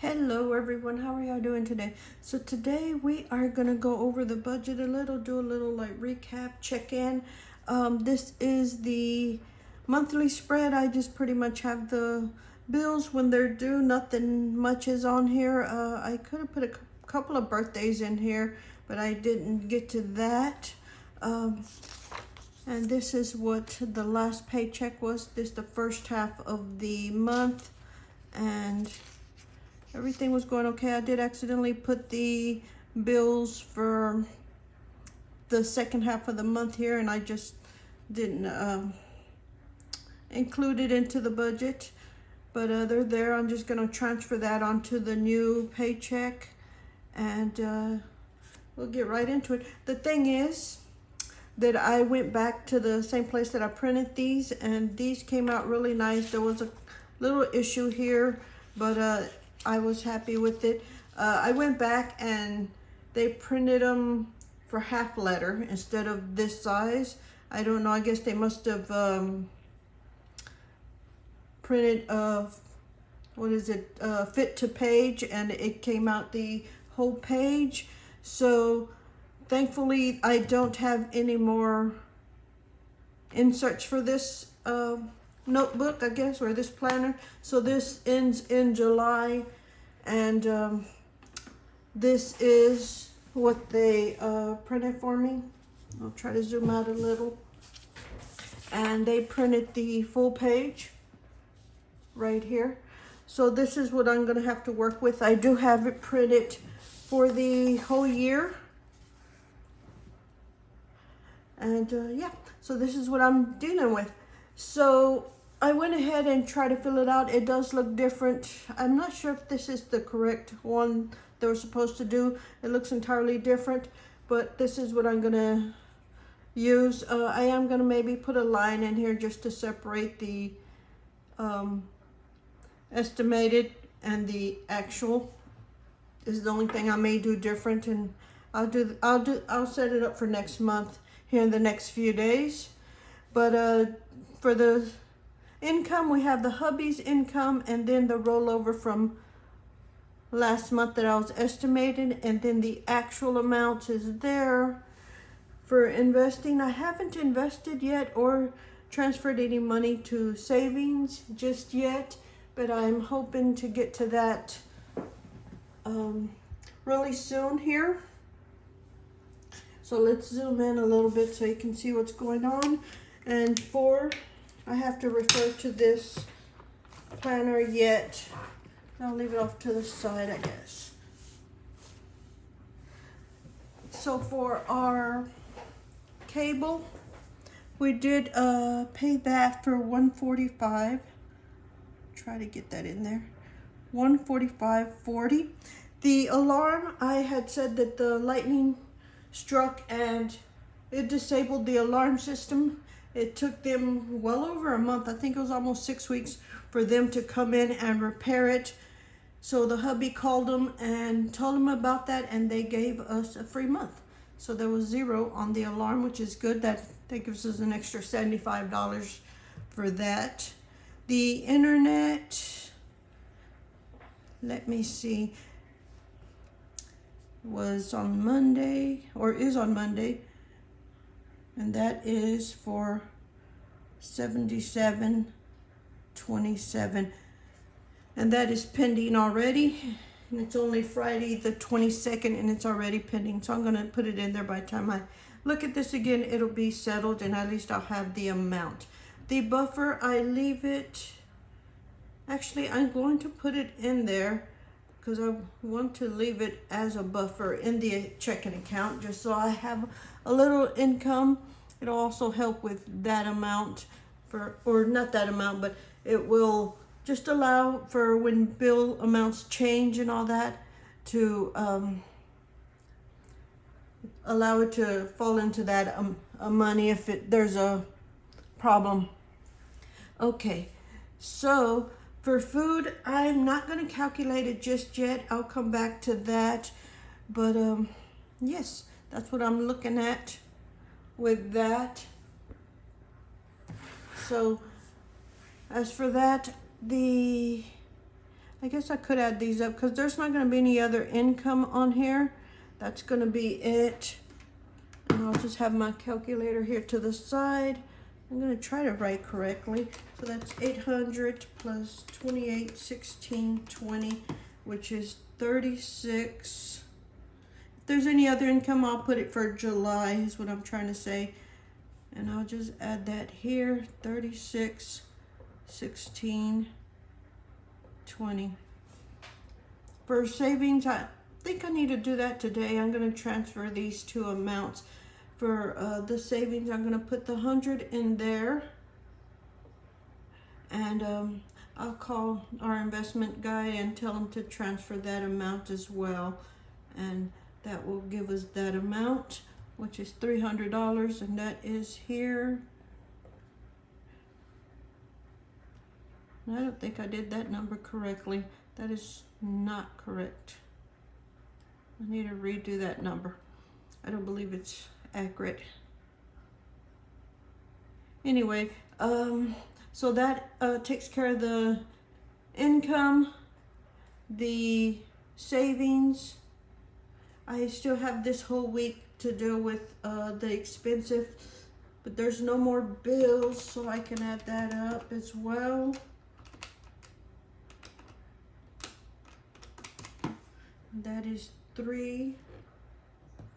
Hello everyone, how are y'all doing today? So today we are gonna go over the budget a little, do a little like recap, check-in. This is the monthly spread. I just pretty much have the bills when they're due. Nothing much is on here. I could have put a couple of birthdays in here, but I didn't get to that. And this is what the last paycheck was. This the first half of the month, and everything was going okay. I did accidentally put the bills for the second half of the month here, and I just didn't include it into the budget. But they're there. I'm just going to transfer that onto the new paycheck, and we'll get right into it. The thing is that I went back to the same place that I printed these, and these came out really nice. There was a little issue here, but I was happy with it. I went back and they printed them for half letter instead of this size. I don't know, I guess they must have printed fit to page, and it came out the whole page. So thankfully I don't have any more inserts for this notebook, I guess, or this planner. So this ends in July, and this is what they printed for me. I'll try to zoom out a little. And they printed the full page right here. So this is what I'm gonna have to work with. I do have it printed for the whole year. And yeah, so this is what I'm dealing with. So I went ahead and tried to fill it out. It does look different. I'm not sure if this is the correct one they were supposed to do. It looks entirely different, but this is what I'm gonna use. I am gonna maybe put a line in here just to separate the estimated and the actual. This is the only thing I may do different, and I'll set it up for next month here in the next few days. But for the income, we have the hubby's income, and then the rollover from last month that I was estimating, and then the actual amount is there. For investing, I haven't invested yet or transferred any money to savings just yet, but I'm hoping to get to that really soon here. So let's zoom in a little bit so you can see what's going on. And I have to refer to this planner yet. I'll leave it off to the side, I guess. So for our cable, we did pay that for $145. Try to get that in there. $145.40. The alarm, I had said that the lightning struck and it disabled the alarm system. It took them well over a month. I think it was almost 6 weeks for them to come in and repair it. So the hubby called them and told them about that, and they gave us a free month. So there was 0 on the alarm, which is good. That gives us an extra $75 for that. The internet, let me see, was on Monday, or is on Monday, and that is for $77.27, and that is pending already, and it's only Friday the 22nd, and it's already pending. So I'm going to put it in there. By the time I look at this again, it'll be settled, and at least I'll have the amount. The buffer, I leave it, actually I'm going to put it in there because I want to leave it as a buffer in the checking account, just so I have a little income. It'll also help with that amount, or not that amount, but it will just allow for when bill amounts change and all that, to allow it to fall into that money if there's a problem. Okay, so for food, I'm not going to calculate it just yet. I'll come back to that. But yes, that's what I'm looking at with that. So as for that, I guess I could add these up because there's not going to be any other income on here. That's going to be it. And I'll just have my calculator here to the side. I'm going to try to write correctly. So that's 800 plus 28, 16, 20, which is 36. If there's any other income, I'll put it for July, is what I'm trying to say. And I'll just add that here, 36, 16, 20. For savings, I think I need to do that today. I'm going to transfer these two amounts. For the savings, I'm going to put the 100 in there. And I'll call our investment guy and tell him to transfer that amount as well. And that will give us that amount, which is $300, and that is here. I don't think I did that number correctly. That is not correct. I need to redo that number. I don't believe it's accurate. Anyway, so that takes care of the income, the savings. I still have this whole week to deal with the expensive, but there's no more bills, so I can add that up as well. That is 3,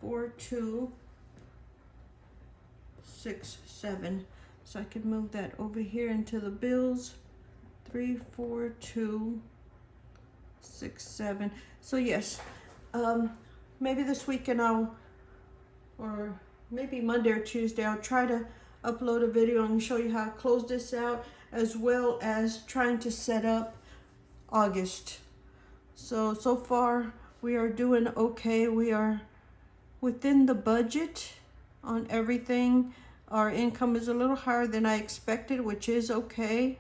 4, 2, 6, 7. So I can move that over here into the bills. 3, 4, 2, 6, 7. So yes, maybe this weekend or maybe Monday or Tuesday, I'll try to upload a video and show you how to close this out, as well as trying to set up August. So far we are doing okay. We are within the budget on everything. Our income is a little higher than I expected, which is okay.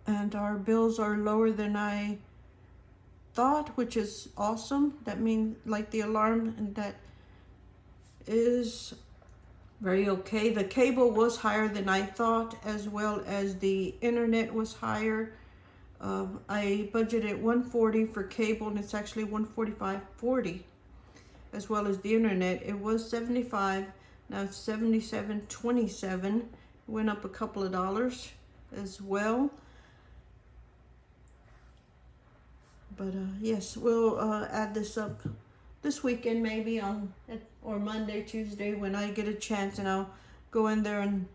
And our bills are lower than I thought, which is awesome. That means, like, the alarm, and that is very okay. The cable was higher than I thought, as well as the internet was higher. I budgeted $140 for cable, and it's actually $145.40, as well as the internet. It was $75, now it's $77.27. It went up a couple of dollars as well. But yes, we'll add this up this weekend, maybe or Monday, Tuesday, when I get a chance, and I'll go in there and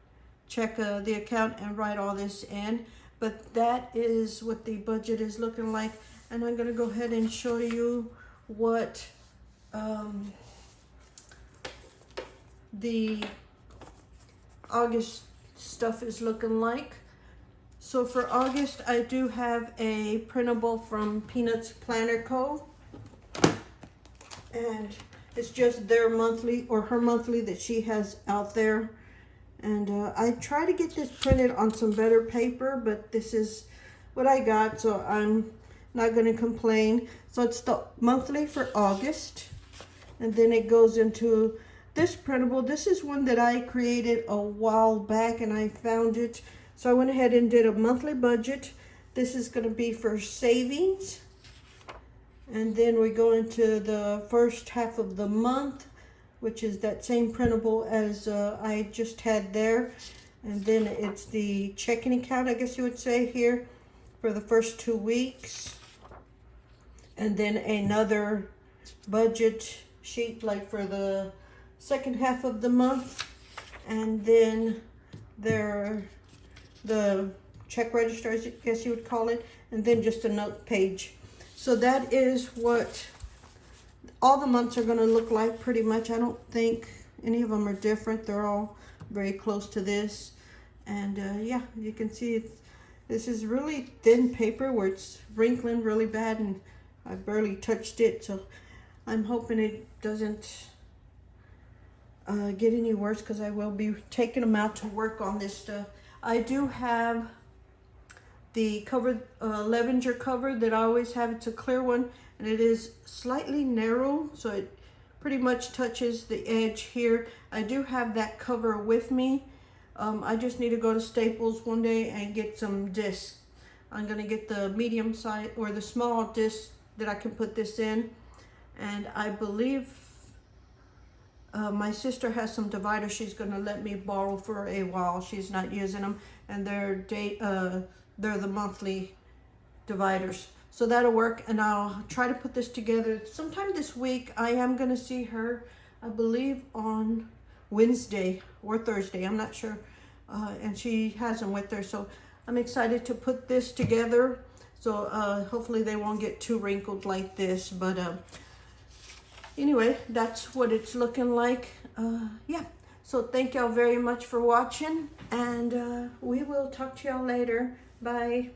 check the account and write all this in. But that is what the budget is looking like, and I'm going to go ahead and show you what the August stuff is looking like. So for August, I do have a printable from Peanuts Planner Co. And it's just their monthly, or her monthly, that she has out there. And I try to get this printed on some better paper, but this is what I got, so I'm not going to complain. So it's the monthly for August. And then it goes into this printable. This is one that I created a while back, and I found it. So I went ahead and did a monthly budget. This is going to be for savings. And then we go into the first half of the month, which is that same printable as I just had there. And then it's the checking account, I guess you would say, here for the first 2 weeks. And then another budget sheet, like for the second half of the month. And then the check register, I guess you would call it. And then just a note page. So that is what all the months are going to look like, pretty much. I don't think any of them are different. They're all very close to this. And yeah, you can see this is really thin paper where it's wrinkling really bad, and I barely touched it. So I'm hoping it doesn't get any worse, because I will be taking them out to work on this stuff. I do have the cover, Levenger cover that I always have. It's a clear one, and it is slightly narrow, so it pretty much touches the edge here. I do have that cover with me. I just need to go to Staples one day and get some discs. I'm gonna get the medium size or the small disc that I can put this in. And I believe my sister has some dividers she's gonna let me borrow for a while. She's not using them, and they're the monthly dividers. So that'll work, and I'll try to put this together sometime this week. I am gonna see her, I believe, on Wednesday or Thursday, I'm not sure. And she has them with her, so I'm excited to put this together. So hopefully they won't get too wrinkled like this, but anyway, that's what it's looking like. Yeah, so thank y'all very much for watching, and we will talk to y'all later. Bye.